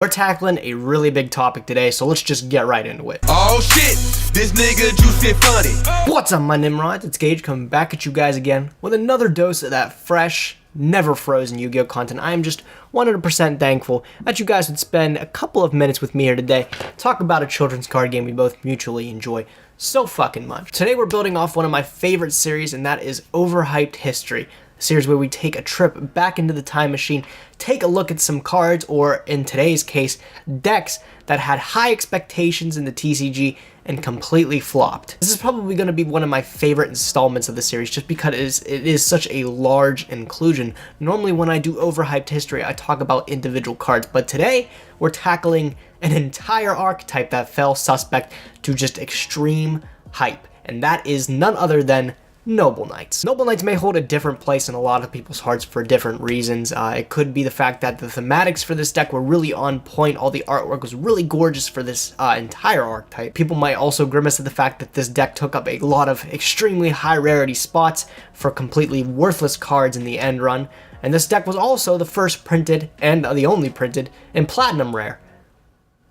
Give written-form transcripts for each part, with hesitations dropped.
We're tackling a really big topic today, so let's just get right into it. Oh shit, this nigga juicy funny. What's up, my Nimrods? It's Gage coming back at you guys again with another dose of that fresh, never frozen Yu-Gi-Oh content. I am just 100% thankful that you guys would spend a couple of minutes with me here today, talk about a children's card game we both mutually enjoy so fucking much. Today we're building off one of my favorite series, and that is Overhyped History. A series where we take a trip back into the time machine, take a look at some cards, or in today's case, decks that had high expectations in the TCG and completely flopped. This is probably going to be one of my favorite installments of the series just because it is such a large inclusion. Normally when I do Overhyped History, I talk about individual cards, but today we're tackling an entire archetype that fell suspect to just extreme hype, and that is none other than Noble Knights. Noble Knights may hold a different place in a lot of people's hearts for different reasons. It could be the fact that the thematics for this deck were really on point. All the artwork was really gorgeous for this entire archetype. People might also grimace at the fact that this deck took up a lot of extremely high rarity spots for completely worthless cards in the end run. And this deck was also the first printed, and the only printed, in Platinum Rare.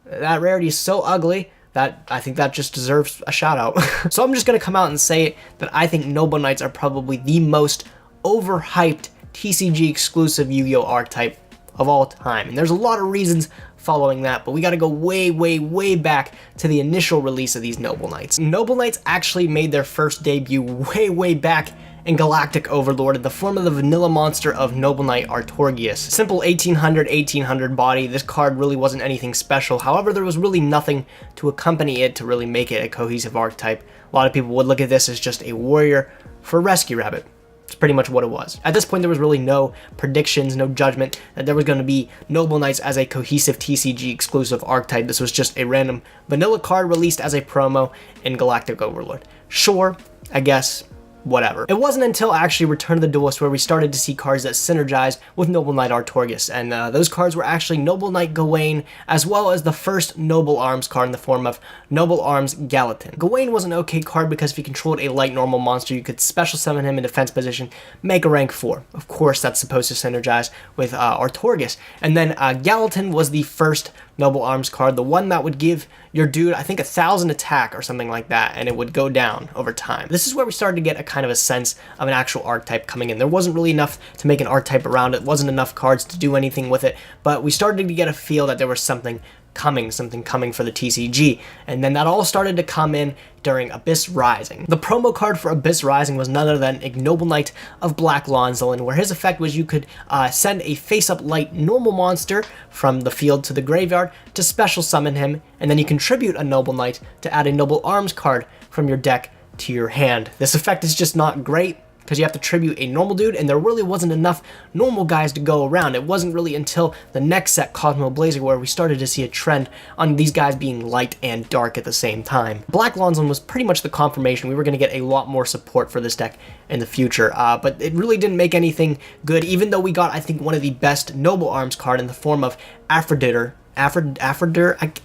That rarity is so ugly that I think that just deserves a shout out. So I'm just gonna come out and say that I think Noble Knights are probably the most overhyped TCG exclusive Yu-Gi-Oh archetype of all time. And there's a lot of reasons following that, but we gotta go way back to the initial release of these Noble Knights. Noble Knights actually made their first debut way back in Galactic Overlord in the form of the vanilla monster of Noble Knight Artorius. Simple 1800 body, this card really wasn't anything special. However, there was really nothing to accompany it to really make it a cohesive archetype. A lot of people would look at this as just a warrior for Rescue Rabbit. It's pretty much what it was. At this point, there was really no predictions, no judgment that there was going to be Noble Knights as a cohesive TCG exclusive archetype. This was just a random vanilla card released as a promo in Galactic Overlord. Sure, I guess, whatever. It wasn't until actually Return of the Duelist where we started to see cards that synergized with Noble Knight Artorius, and those cards were actually Noble Knight GAWAYNE, as well as the first Noble Arms card in the form of Noble Arms GALLATIN. GAWAYNE was an okay card because if you controlled a light normal monster, you could special summon him in defense position, make a rank 4. Of course, that's supposed to synergize with Artorius. And then GALLATIN was the first Noble Arms card, the one that would give your dude, I think, 1,000 attack or something like that, and it would go down over time. This is where we started to get a kind of a sense of an actual archetype coming in. There wasn't really enough to make an archetype around it, wasn't enough cards to do anything with it, but we started to get a feel that there was something coming for the TCG, and then that all started to come in during Abyss Rising. The promo card for Abyss Rising was none other than a Noble Knight of Black Lonzelin, where his effect was you could send a face-up light normal monster from the field to the graveyard to special summon him, and then you contribute a Noble Knight to add a Noble Arms card from your deck to your hand. This effect is just not great, because you have to tribute a normal dude, and there really wasn't enough normal guys to go around. It wasn't really until the next set, Cosmo Blazer, where we started to see a trend on these guys being light and dark at the same time. Black Lonzelin was pretty much the confirmation we were going to get a lot more support for this deck in the future, but it really didn't make anything good, even though we got, I think, one of the best Noble Arms card in the form of Aphrodite. I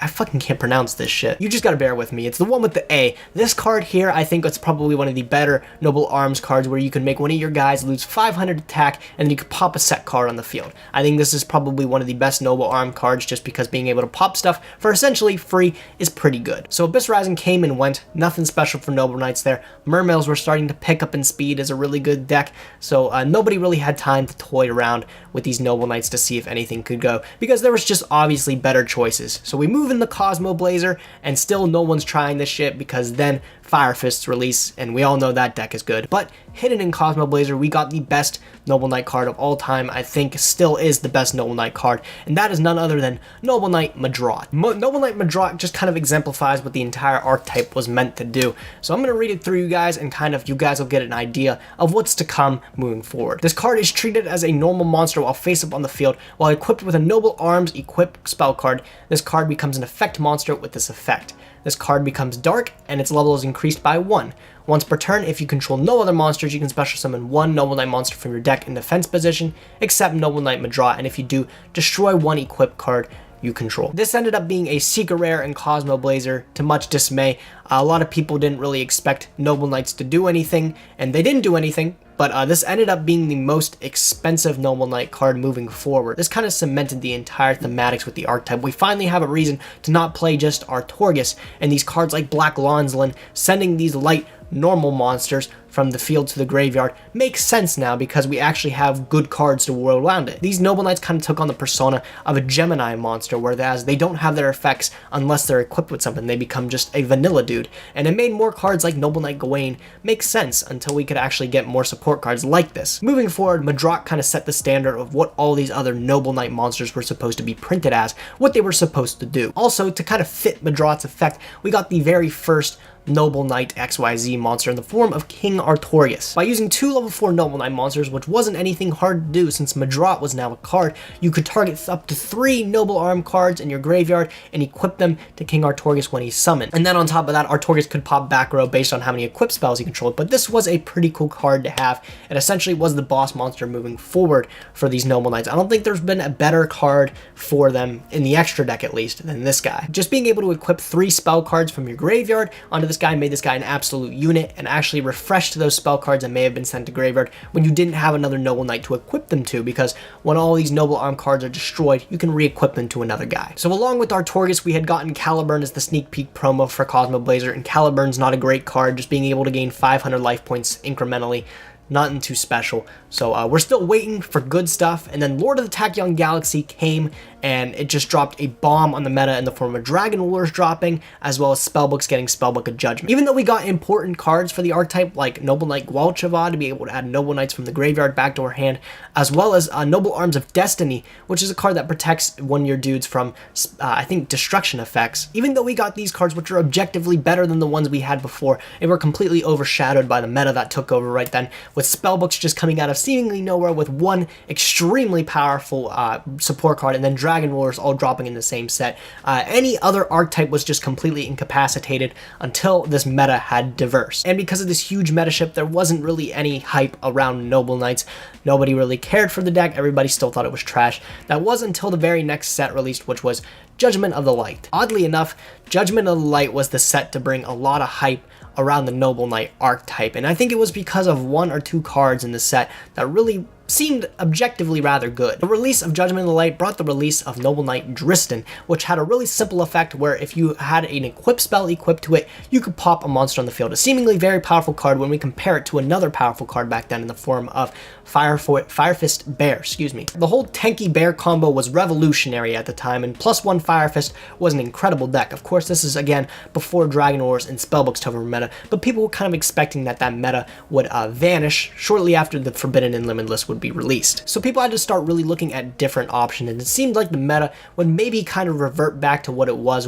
fucking can't pronounce this shit. You just gotta bear with me. It's the one with the A. This card here, I think it's probably one of the better Noble Arms cards where you can make one of your guys lose 500 attack and then you can pop a set card on the field. I think this is probably one of the best Noble Arm cards just because being able to pop stuff for essentially free is pretty good. So Abyss Rising came and went. Nothing special for Noble Knights there. Mermails were starting to pick up in speed as a really good deck, so nobody really had time to toy around with these Noble Knights to see if anything could go, because there was just obviously better choices. So we move in the Cosmo Blazer, and still no one's trying this shit because then Fire Fists release, and we all know that deck is good. But hidden in Cosmo Blazer, we got the best Noble Knight card of all time. I think still is the best Noble Knight card, and that is none other than Noble Knight MEDRAUT. Noble Knight MEDRAUT just kind of exemplifies what the entire archetype was meant to do. So I'm going to read it through you guys, and you guys will get an idea of what's to come moving forward. This card is treated as a normal monster while face up on the field. While equipped with a Noble Arms equipped spell card, this card becomes an effect monster with this effect. This card becomes dark, and its level is increased by 1. Once per turn, if you control no other monsters, you can special summon one Noble Knight monster from your deck in defense position, except Noble Knight MEDRAUT, and if you do, destroy one equipped card you control. This ended up being a secret rare in Cosmo Blazer, to much dismay. A lot of people didn't really expect Noble Knights to do anything, and they didn't do anything, But this ended up being the most expensive Noble Knight card moving forward. This kind of cemented the entire thematics with the archetype. We finally have a reason to not play just Artorius and these cards like Black Lonzelin, sending these light normal monsters from the field to the graveyard makes sense now because we actually have good cards to whirl around it. These Noble Knights kind of took on the persona of a Gemini monster, whereas they don't have their effects unless they're equipped with something. They become just a vanilla dude. And it made more cards like Noble Knight Gawayne make sense until we could actually get more support cards like this. Moving forward, MEDRAUT kind of set the standard of what all these other Noble Knight monsters were supposed to be printed as, what they were supposed to do. Also, to kind of fit MEDRAUT's effect, we got the very first Noble Knight XYZ monster in the form of King Artorius. By using 2 level 4 Noble Knight monsters, which wasn't anything hard to do since MEDRAUT was now a card, you could target up to 3 Noble Arm cards in your graveyard and equip them to King Artorius when he's summoned. And then on top of that, Artorius could pop back row based on how many equip spells he controlled, but this was a pretty cool card to have. It essentially was the boss monster moving forward for these Noble Knights. I don't think there's been a better card for them, in the extra deck at least, than this guy. Just being able to equip 3 spell cards from your graveyard onto this guy made this guy an absolute unit and actually refreshed those spell cards that may have been sent to graveyard when you didn't have another Noble Knight to equip them to, because when all these Noble Arm cards are destroyed, you can re-equip them to another guy. So along with Artorius, we had gotten Caliburn as the sneak peek promo for Cosmo Blazer, and Caliburn's not a great card, just being able to gain 500 life points incrementally. Nothing too special. So we're still waiting for good stuff. And then Lord of the Tachyon Galaxy came and it just dropped a bomb on the meta in the form of Dragon Rulers dropping, as well as Spellbooks getting Spellbook of Judgment. Even though we got important cards for the archetype like Noble Knight Gwalchava to be able to add Noble Knights from the graveyard back to our hand, as well as Noble Arms of Destiny, which is a card that protects one-year dudes from, I think, destruction effects. Even though we got these cards, which are objectively better than the ones we had before, they were completely overshadowed by the meta that took over right then, with Spellbooks just coming out of seemingly nowhere with one extremely powerful support card, and then Dragon Rulers all dropping in the same set. Any other archetype was just completely incapacitated until this meta had diverse. And because of this huge meta shift, there wasn't really any hype around Noble Knights. Nobody really cared for the deck. Everybody still thought it was trash. That was until the very next set released, which was Judgment of the Light. Oddly enough, Judgment of the Light was the set to bring a lot of hype around the Noble Knight archetype, and I think it was because of 1 or 2 cards in the set that really seemed objectively rather good. The release of Judgment of the Light brought the release of Noble Knight DRYSTANCE, which had a really simple effect where if you had an equip spell equipped to it, you could pop a monster on the field. A seemingly very powerful card when we compare it to another powerful card back then in the form of Firefist Bear, excuse me. The whole tanky bear combo was revolutionary at the time, and +1 Firefist was an incredible deck. Of course, this is again before Dragon Wars and Spellbooks took over meta, but people were kind of expecting that that meta would vanish shortly after the Forbidden and Limitless would be released. So people had to start really looking at different options, and it seemed like the meta would maybe kind of revert back to what it was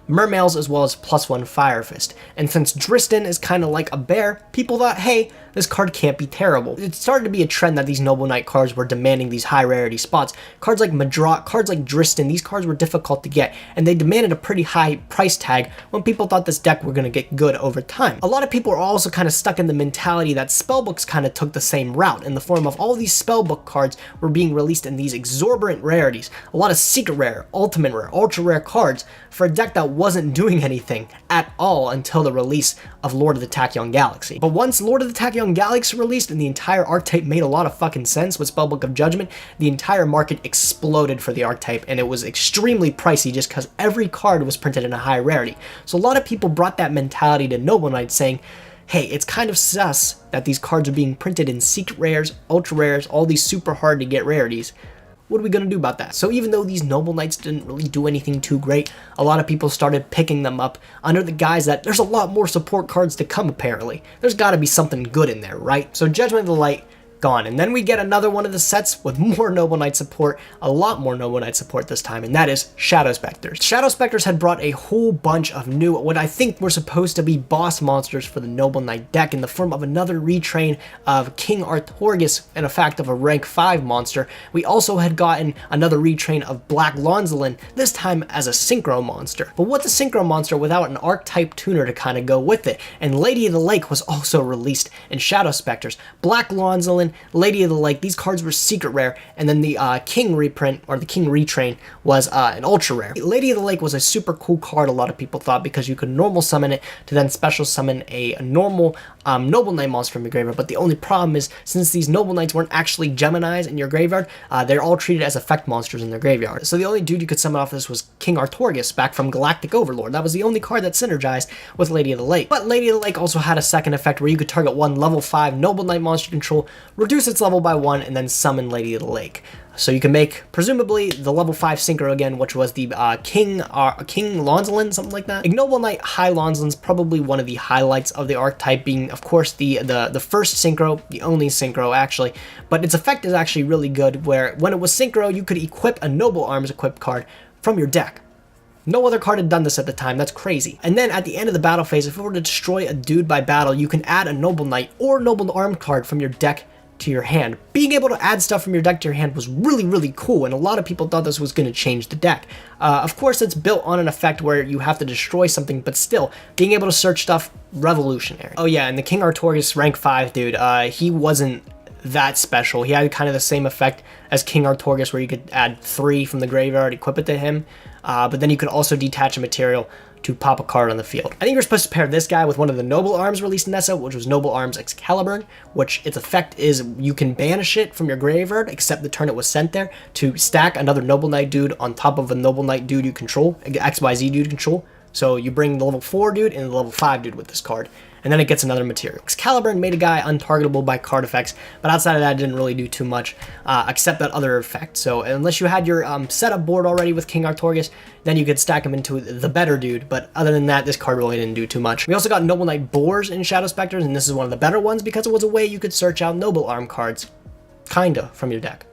Mermails as well as +1 Firefist. And since DRYSTANCE is kind of like a bear, people thought, hey, this card can't be terrible. It started to be a trend that these Noble Knight cards were demanding these high rarity spots. Cards like MEDRAUT, cards like DRYSTANCE, these cards were difficult to get, and they demanded a pretty high price tag when people thought this deck were going to get good over time. A lot of people are also kind of stuck in the mentality that Spellbooks kind of took the same route in the form of all these Spellbook cards were being released in these exorbitant rarities. A lot of secret rare, ultimate rare, ultra rare cards for a deck that wasn't doing anything at all until the release of Lord of the Tachyon Galaxy. But once Lord of the Tachyon Galaxy released and the entire archetype made a lot of fucking sense with Spellbook of Judgment, the entire market exploded for the archetype, and it was extremely pricey just because every card was printed in a high rarity. So a lot of people brought that mentality to Noble Knight, saying, hey, it's kind of sus that these cards are being printed in secret rares, ultra rares, all these super hard to get rarities. What are we going to do about that? So even though these Noble Knights didn't really do anything too great, a lot of people started picking them up under the guise that there's a lot more support cards to come apparently. There's got to be something good in there, right? So Judgment of the Light gone, and then we get another one of the sets with more Noble Knight support, a lot more Noble Knight support this time, and that is Shadow Specters. Shadow Specters had brought a whole bunch of new, what I think were supposed to be boss monsters for the Noble Knight deck in the form of another retrain of King Artorius, in effect of a rank 5 monster. We also had gotten another retrain of Black Lonzelin, this time as a synchro monster. But what's a synchro monster without an archetype tuner to kind of go with it? And Lady of the Lake was also released in Shadow Specters. Black Lonzelin Lady of the Lake, these cards were secret rare, and then the King reprint, or the King retrain, was an ultra rare. Lady of the Lake was a super cool card, a lot of people thought, because you could normal summon it to then special summon a normal Noble Knight monster from your graveyard. But the only problem is, since these Noble Knights weren't actually Geminis in your graveyard, they're all treated as effect monsters in their graveyard. So the only dude you could summon off this was King ARTORIUS, back from Galactic Overlord. That was the only card that synergized with Lady of the Lake. But Lady of the Lake also had a second effect where you could target one level 5 Noble Knight monster control, reduce its level by 1, and then summon Lady of the Lake. So you can make, presumably, the level 5 Synchro again, which was the King Lonzelin, something like that. Ignoble Knight High Lonzelin's probably one of the highlights of the archetype, being, of course, the first Synchro, the only Synchro, actually. But its effect is actually really good, where when it was Synchro, you could equip a Noble Arms equipped card from your deck. No other card had done this at the time. That's crazy. And then at the end of the battle phase, if it were to destroy a dude by battle, you can add a Noble Knight or Noble Arm card from your deck to your hand. Being able to add stuff from your deck to your hand was really, really cool, and a lot of people thought this was going to change the deck. Of course, it's built on an effect where you have to destroy something, but still, being able to search stuff, revolutionary. Oh yeah, and the King Artorius rank 5 dude, he wasn't that special. He had kind of the same effect as King Artorius, where you could add 3 from the graveyard, equip it to him, but then you could also detach a material to pop a card on the field. I think you're supposed to pair this guy with one of the Noble Arms released in that set, which was Noble Arms Excalibur, which its effect is you can banish it from your graveyard, except the turn it was sent there, to stack another Noble Knight dude on top of a Noble Knight dude you control, XYZ dude control. So you bring the level 4 dude and the level 5 dude with this card, and then it gets another material. Excalibur made a guy untargetable by card effects, but outside of that, it didn't really do too much, except that other effect. So unless you had your setup board already with King Artorius, then you could stack him into the better dude, but other than that, this card really didn't do too much. We also got Noble Knight BORZ in Shadow Specters, and this is one of the better ones because it was a way you could search out Noble Arm cards, kinda, from your deck.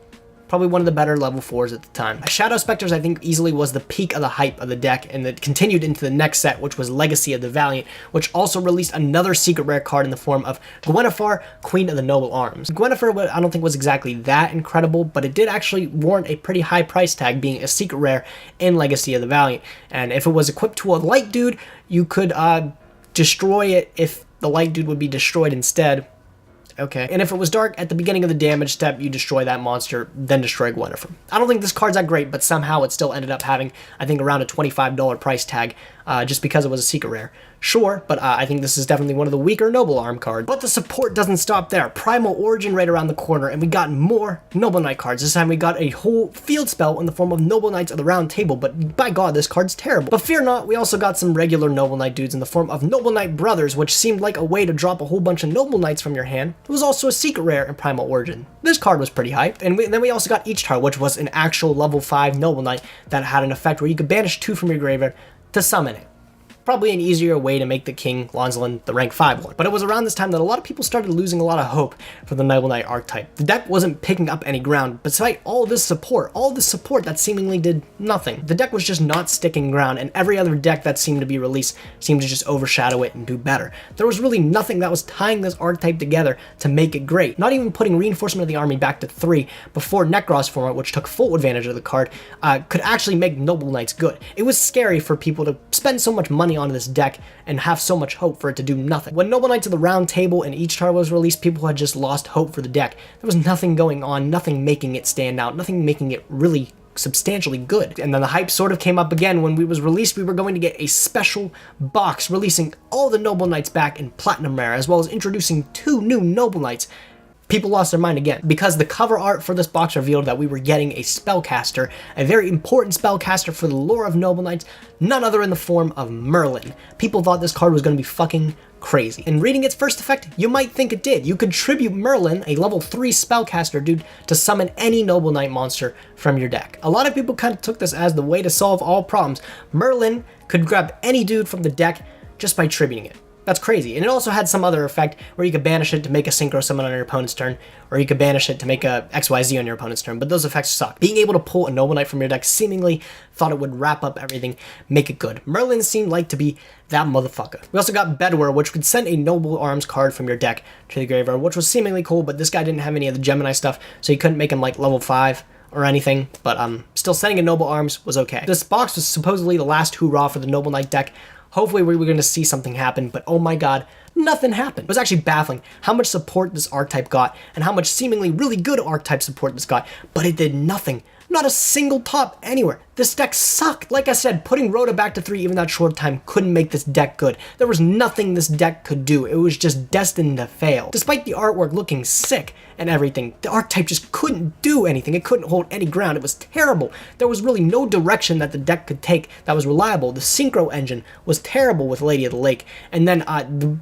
Probably one of the better level 4s at the time. Shadow Specters, I think, easily was the peak of the hype of the deck, and it continued into the next set, which was Legacy of the Valiant, which also released another secret rare card in the form of Gwynethar, Queen of the Noble Arms. Gwynethar, I don't think was exactly that incredible, but it did actually warrant a pretty high price tag, being a secret rare in Legacy of the Valiant. And if it was equipped to a light dude, you could destroy it if the light dude would be destroyed instead. Okay. And if it was dark, at the beginning of the damage step, you destroy that monster, then destroy Gwynethar. I don't think this card's that great, but somehow it still ended up having, I think, around a $25 price tag, just because it was a secret rare. Sure, but I think this is definitely one of the weaker Noble Arm cards. But the support doesn't stop there. Primal Origin right around the corner, and we got more Noble Knight cards. This time we got a whole field spell in the form of Noble Knights of the Round Table, but by god, this card's terrible. But fear not, we also got some regular Noble Knight dudes in the form of Noble Knight Brothers, which seemed like a way to drop a whole bunch of Noble Knights from your hand. It was also a secret rare in Primal Origin. This card was pretty hyped. And then we also got EACHTARI, which was an actual level 5 Noble Knight that had an effect where you could banish 2 from your graveyard to summon it. Probably an easier way to make the King Lonzelin the rank 5 one. But it was around this time that a lot of people started losing a lot of hope for the Noble Knight archetype. The deck wasn't picking up any ground, despite all this support that seemingly did nothing. The deck was just not sticking ground, and every other deck that seemed to be released seemed to just overshadow it and do better. There was really nothing that was tying this archetype together to make it great. Not even putting Reinforcement of the Army back to 3 before Nekros format, which took full advantage of the card, could actually make Noble Knights good. It was scary for people to spend so much money on this deck and have so much hope for it to do nothing. When Noble Knights of the Round Table and EACHTARI was released, people had just lost hope for the deck. There was nothing going on, nothing making it stand out, nothing making it really substantially good. And then the hype sort of came up again when we was released. We were going to get a special box releasing all the Noble Knights back in Platinum Rare, as well as introducing 2 new Noble Knights. People lost their mind again, because the cover art for this box revealed that we were getting a spellcaster, a very important spellcaster for the lore of Noble Knights, none other in the form of Merlin. People thought this card was going to be fucking crazy. And reading its first effect, you might think it did. You could tribute Merlin, a level 3 spellcaster dude, to summon any Noble Knight monster from your deck. A lot of people kind of took this as the way to solve all problems. Merlin could grab any dude from the deck just by tributing it. That's crazy. And it also had some other effect where you could banish it to make a synchro summon on your opponent's turn, or you could banish it to make a XYZ on your opponent's turn, but those effects suck. Being able to pull a Noble Knight from your deck seemingly thought it would wrap up everything, make it good. Merlin seemed like to be that motherfucker. We also got Bedware, which could send a Noble Arms card from your deck to the graveyard, which was seemingly cool, but this guy didn't have any of the Gemini stuff, so you couldn't make him like level 5 or anything, but still sending a Noble Arms was okay. This box was supposedly the last hoorah for the Noble Knight deck. Hopefully we were going to see something happen, but oh my god, nothing happened. It was actually baffling how much support this archetype got and how much seemingly really good archetype support this got, but it did nothing. Not a single top anywhere. This deck sucked. Like I said, putting Rhoda back to 3 even that short time couldn't make this deck good. There was nothing this deck could do. It was just destined to fail. Despite the artwork looking sick and everything, the archetype just couldn't do anything. It couldn't hold any ground. It was terrible. There was really no direction that the deck could take that was reliable. The synchro engine was terrible with Lady of the Lake. And then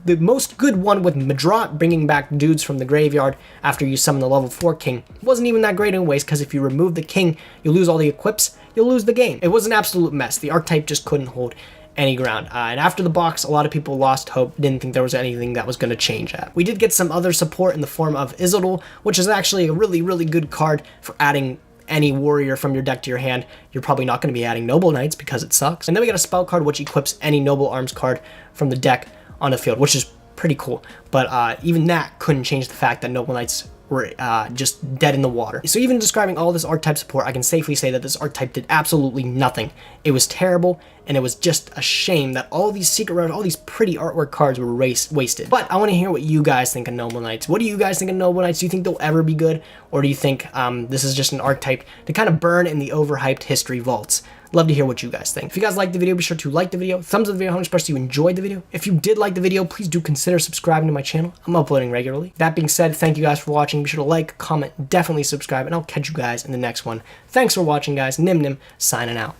the most good one with MEDRAUT bringing back dudes from the graveyard after you summon the level 4 king wasn't even that great anyways, because if you remove the king, you lose all the equips, you'll lose the game. It was an absolute mess. The archetype just couldn't hold any ground. And after the box, a lot of people lost hope, didn't think there was anything that was going to change that. We did get some other support in the form of Isildur, which is actually a really, really good card for adding any warrior from your deck to your hand. You're probably not going to be adding Noble Knights because it sucks. And then we got a spell card which equips any Noble Arms card from the deck on the field, which is pretty cool. But even that couldn't change the fact that Noble Knights were just dead in the water. So even describing all this archetype support, I can safely say that this archetype did absolutely nothing. It was terrible, and it was just a shame that all these secret rares, all these pretty artwork cards were wasted. But I want to hear what you guys think of Noble Knights. What do you guys think of Noble Knights? Do you think they'll ever be good? Or do you think this is just an archetype to kind of burn in the overhyped history vaults? Love to hear what you guys think. If you guys liked the video, be sure to like the video, thumbs up the video, how much express you enjoyed the video. If you did like the video, please do consider subscribing to my channel. I'm uploading regularly. That being said, thank you guys for watching. Be sure to like, comment, definitely subscribe, and I'll catch you guys in the next one. Thanks for watching, guys. Nim signing out.